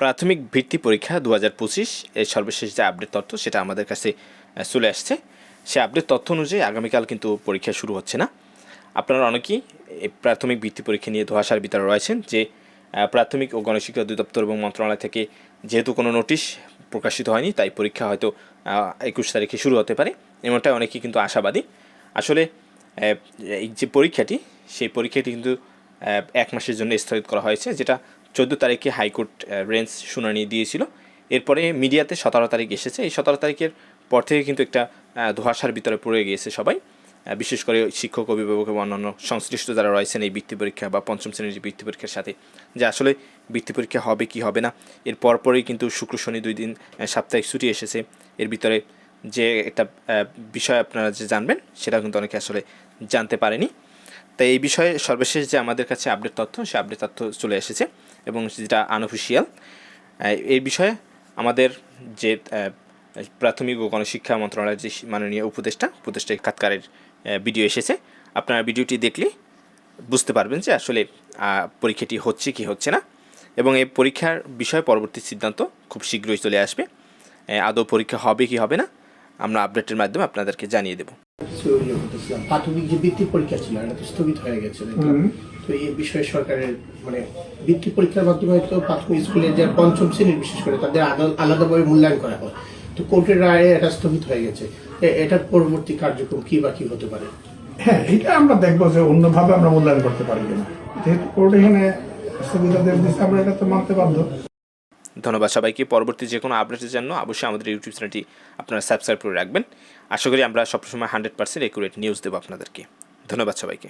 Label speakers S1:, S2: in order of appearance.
S1: প্রাথমিক ভিত্তি পরীক্ষা 2025 এর সর্বশেষ যে আপডেট তথ্য সেটা আমাদের কাছে চলে আসছে। সে আপডেট তথ্য অনুযায়ী আগামীকাল কিন্তু পরীক্ষা শুরু হচ্ছে না। আপনারা অনেকেই এই প্রাথমিক ভিত্তি পরীক্ষা নিয়ে ধোঁয়াশার ভিতরে রয়েছেন যে প্রাথমিক ও গণশিক্ষা অধিদপ্তর এবং মন্ত্রণালয় থেকে যেহেতু কোনো নোটিশ প্রকাশিত হয়নি, তাই পরীক্ষা হয়তো 21 তারিখে শুরু হতে পারে, এমনটাই অনেকেই কিন্তু আশাবাদী। আসলে এই যে পরীক্ষাটি, সেই পরীক্ষাটি কিন্তু 1 মাসের জন্য স্থগিত করা হয়েছে, যেটা 14 তারিখে হাইকোর্ট রেঞ্জ শুনানি দিয়েছিল। এরপরে মিডিয়াতে 17 তারিখ এসেছে। এই 17 তারিখের পর থেকে কিন্তু একটা ধোঁয়াশার ভিতরে পড়ে গিয়েছে সবাই, বিশেষ করে শিক্ষক, অভিভাবক এবং অন্যান্য সংশ্লিষ্ট যারা রয়েছেন এই বৃত্তি পরীক্ষা বা পঞ্চম শ্রেণীর যে বৃত্তি পরীক্ষার সাথে, যে আসলে বৃত্তি পরীক্ষা হবে কি হবে না। এর পরপরই কিন্তু শুক্র শনি 2 দিন সাপ্তাহিক ছুটি এসেছে। এর ভিতরে যে একটা বিষয় আপনারা যে জানবেন, সেটা কিন্তু অনেকে আসলে জানতে পারেনি। তাই এই বিষয়ে সর্বশেষ যে আমাদের কাছে আপডেট তথ্য, সে আপডেট তথ্য চলে এসেছে এবং যেটা আনঅফিসিয়াল। এই বিষয়ে আমাদের যে প্রাথমিক ও গণশিক্ষা মন্ত্রণালয়ের যে মাননীয় উপদেষ্টা খাতকারের ভিডিও এসেছে। আপনারা ভিডিওটি দেখলে বুঝতে পারবেন যে আসলে পরীক্ষাটি হচ্ছে কি হচ্ছে না, এবং এই পরীক্ষার বিষয়ে পরবর্তী সিদ্ধান্ত খুব শীঘ্রই চলে আসবে। আদৌ পরীক্ষা হবে কি হবে না আমরা আপডেটের মাধ্যমে আপনাদেরকে জানিয়ে দেব।
S2: প্রাথমিক যে বৃত্তি পরীক্ষা ছিল এটা তো স্থগিত হয়ে গেছে, তো এই বিষয়ে সরকারের মানে বৃত্তি পরীক্ষার মাধ্যমে তো প্রাথমিক স্কুলের যে পঞ্চম শ্রেণীর বিশেষ করে তাদের আলাদাভাবে মূল্যায়ন করা হয়, তো কোর্টের রায়ে এটা স্থগিত হয়ে গেছে। এটার পরবর্তী কার্যক্রম কি বা কি হতে পারে?
S3: হ্যাঁ, এটা আমরা দেখবো যে অন্যভাবে আমরা মূল্যায়ন করতে পারি কিনা। যেহেতু কোর্ট এখানে স্থগিতাদেশ দিচ্ছে, আমরা এটা তো মানতে বাধ্য।
S1: ধন্যবাদ সবাইকে। পরবর্তী যে কোনো আপডেটের জন্য অবশ্যই আমাদের ইউটিউব চ্যানেলটি আপনারা সাবস্ক্রাইব করে রাখবেন। আশা করি আমরা সবসময় 100% অ্যাকুরেট নিউজ দেবো আপনাদেরকে। ধন্যবাদ সবাইকে।